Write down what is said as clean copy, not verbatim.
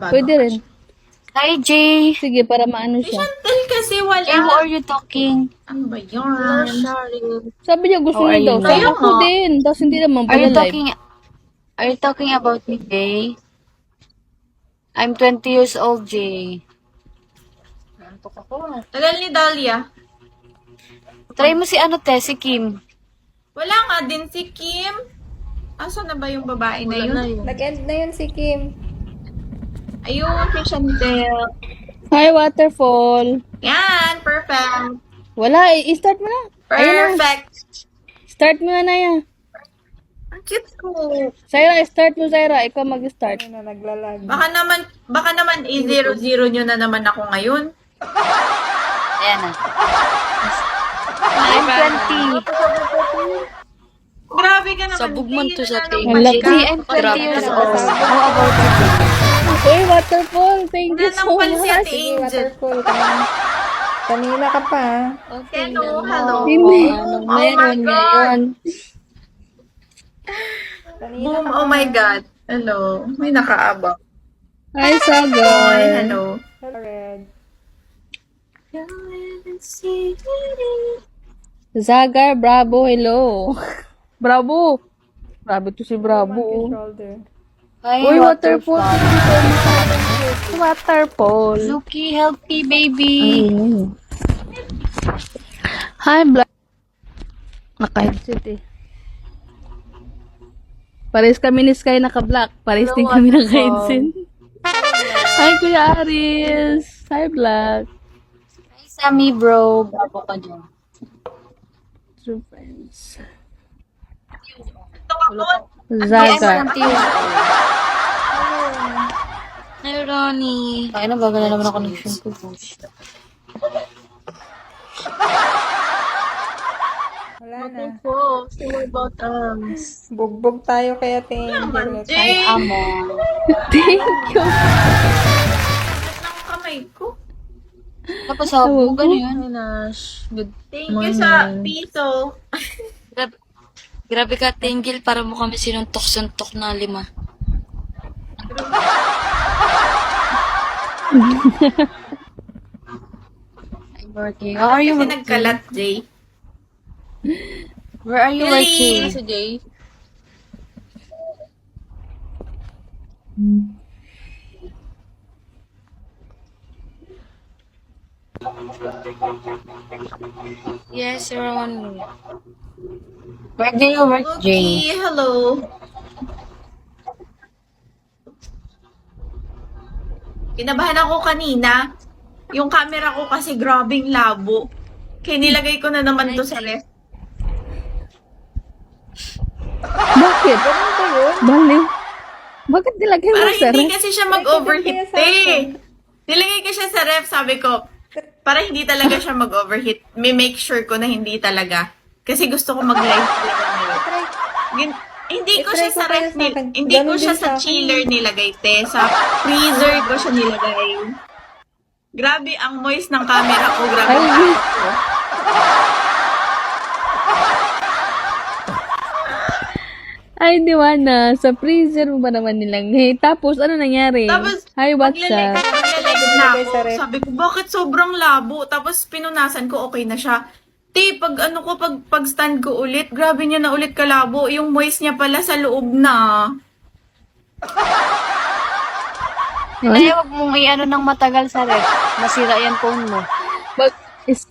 Pwede rin. Hi, Jay. Sige, para maano siya. Chantel kasi wala. Jay, who are you talking? Ano ba yun? Sabi niya gusto How are niya daw. you Sabi now? ako din. Tapos hindi naman Are pala you live. talking about me, Jay? I'm 20 years old, Jay. Tagal ni Dahlia. Try mo si si Kim. Wala nga din si Kim. Asa na ba yung babae na yun? Nag-end na yun si Kim. Ayun, si Chantel. Hi, Waterfall. Yan, perfect. Wala, i-start mo na. Ayun na. Perfect. Start mo na, Naya. Ang cute ko. Saira, start mo, Saira. Ikaw mag-start. Ayun na, naglalag. Baka naman i-0-0 nyo na naman ako ngayon. Ayan na. I'm 20. Grabe ka naman. Sabog man to sa Hindi tingin. na Ang laki. Jay, I'm 20 years old. How about you, Jay? Hey, Waterfall. Thank you so Nanampal si much. Ate Sige, Angel. waterful. Kanina ka pa. Okay, Hello, hello. Hindi. Anong Oh my meron God. ngayon? Kanina Boom, ka oh pa. my God. Hello. May nakaabang. Hi, Hi, Sagar. hello. Red. Zagar, bravo, hello. Bravo. Bravo to si Bravo. Shoulder. Hi, Uy, Waterfall. Waterfall. Waterfall. Zuki, healthy baby. Hi, Black. Naka-headset eh. Pares kami ni Sky naka-black. Pares din kami naka-headset. Hi, Kuya Aris. Hi, Black. Hi, Sammy bro. Bravo ka dyan. True friends. I'm Zagar. 20 years old. Hi, Ronnie. Ay, bago na naman ang connection ko. Wala na. Oh, more about Bugbog tayo kay Ate Angel. Hi, Jay, Amo. Thank you. ang kamay ko. Tapos sa bugan yun. Thank you sa piso. Grabe ka, Tinggil. Para mo kami sinuntok-suntok na 5. I'm working. How are you Kasi working? nagkalat, Jay. Where are you working? Si Jay. Yes, you're on. Where do you work, Jay? Okay, hello. Kinabahan ako kanina. Yung camera ko kasi grabing labo. Kaya nilagay ko na naman to sa ref. Bakit? Baliw. Bakit nilagay mo Para sa hindi ref? kasi siya mag-overheat eh. Nilagay ko siya sa ref, sabi ko, para hindi talaga siya mag-overheat. May make sure ko na hindi talaga. Kasi gusto ko mag-live talaga ngayon. Hindi ko siya sa ref, hindi ko siya sa chiller nilagay, te. Sa freezer ko siya nilagay. Grabe ang moist ng camera ko. Grabe ang takot ko. Ay, Diwana. Sa freezer mo ba naman nilagay? Tapos, ano nangyari? Tapos, Hi, what's up? Maglalagay na ako. Sabi ko, bakit sobrang labo? Tapos, pinunasan ko, okay na siya. Pag stand ko ulit, grabe niya na ulit kalabo. Yung moist niya pala sa loob na. Ay, wag mong i-ano ng matagal sa ref. Masira yan phone mo. Mag- is-